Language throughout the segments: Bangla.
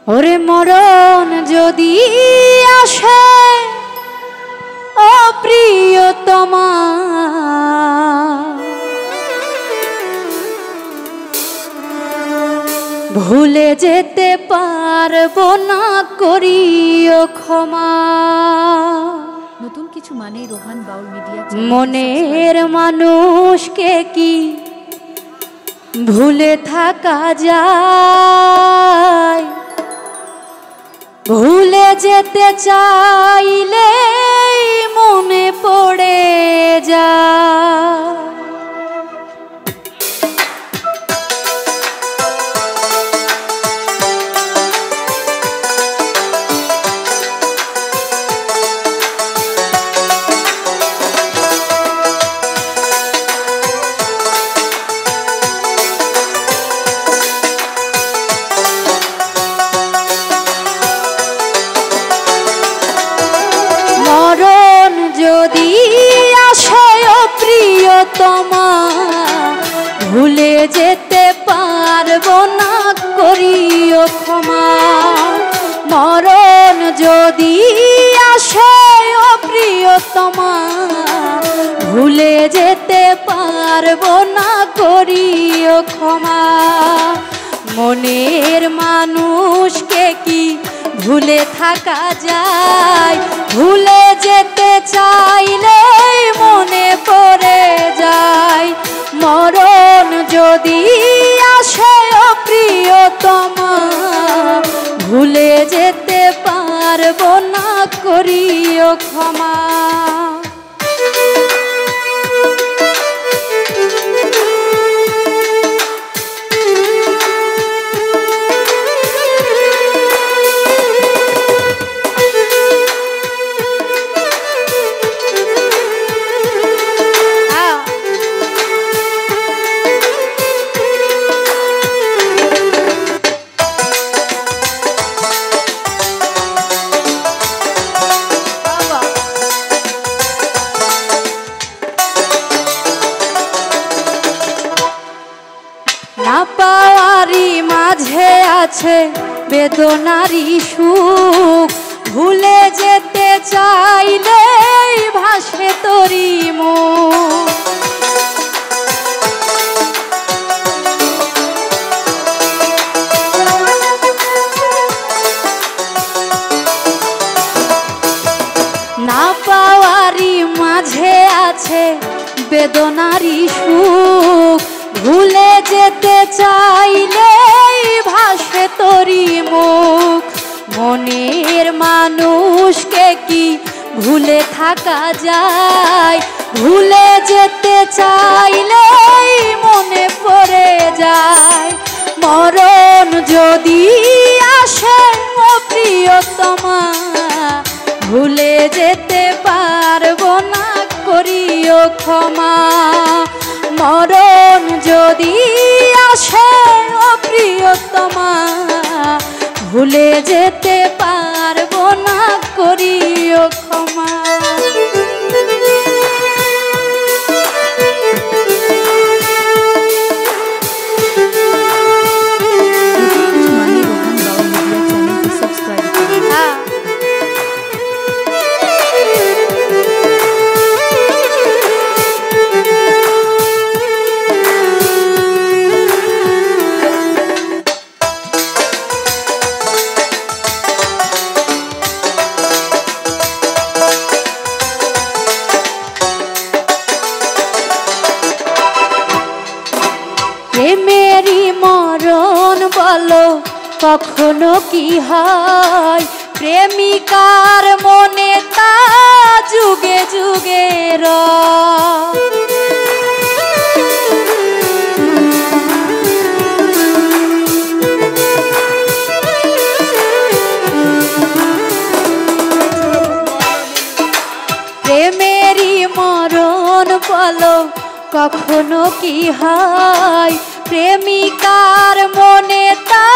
ওরে মরণ যদি আসে ও প্রিয়তমা, ভুলে যেতে পারবো না, করিও ক্ষমা। নতুন কিছু মানে রোহান বাউল মিডিয়া। মনের মানুষকে কি ভুলে থাকা যায়? ভুলে যেতে চাইলে মনে পড়ে যায়। মরণ যদি আসে ও প্রিয়তমা, ভুলে যেতে পারবো না, করিও ক্ষমা। মরণ যদি আসে ও প্রিয়তমা, ভুলে যেতে পারবো না, করিও ক্ষমা। মনের মানুষকে কি ভুলে থাকা যায়? ভুলে যেতে চাইলে মনে পড়ে যায়। মরণ যদি আসে ও প্রিয়তমা, ভুলে যেতে পারবো না, করিও ক্ষমা। না পাওয়ারি মাঝে আছে বেদনারি সুখ, ভুলে যেতে চাইলে ভাসে তোরি মুখ। না পাওয়ারি মাঝে আছে বেদনারি সুখ, ভুলে যেতে চাইলে ভাসে তোরি মুখ। মনের মানুষকে কি ভুলে থাকা যায়? ভুলে যেতে চাইলে মনে পড়ে যায়। মরণ যদি আসে ও প্রিয়তমা, ভুলে যেতে পারবো না, করিও ক্ষমা। মরণ যদি আসে ও প্রিয়তমা, ভুলে যেতে পারবো না, করিও ক্ষমা। প্রেমেরই মরণ বলো কখনো কি হয়? প্রেমিকার মনে তা যুগে যুগে রয়। প্রেমেরই মরণ বলো কখনো কি হয়? প্রেমিকার মনে তা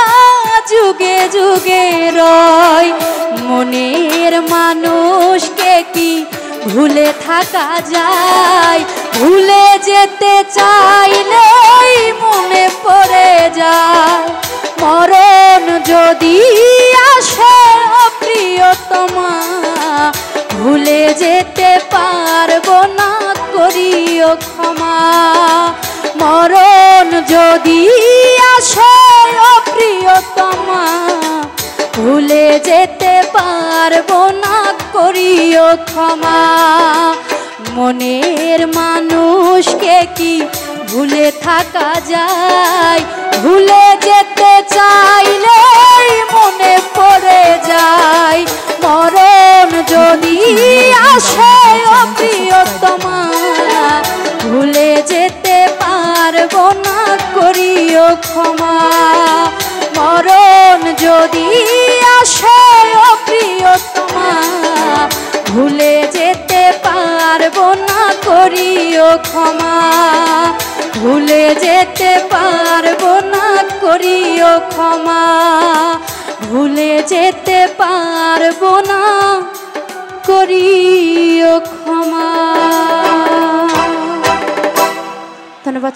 যুগে যুগে রয়। মনের মানুষকে কি ভুলে থাকা যায়? ভুলে যেতে চাইলেই মনে পড়ে যায়। মরণ যদি যেতে পারবো না, করিও ক্ষমা। মরণ যদি আসে ও প্রিয়তমা, ভুলে যেতে পারবো না, করিও ক্ষমা। মনের মানুষকে কি ভুলে থাকা যায়? ভুলে যেতে চাইলে মনে পড়ে যায়। মরণ যদি আসে ও প্রিয়তমা, ভুলে যেতে পারবো না, করিও ক্ষমা। মরণ যদি আসে ও প্রিয়তমা, ভুলে যেতে পারবো না, করিও ক্ষমা। ভুলে যেতে পারবো না, করিও ক্ষমা। ভুলে যেতে পারবো না, করিও ক্ষমা। ধন্যবাদ।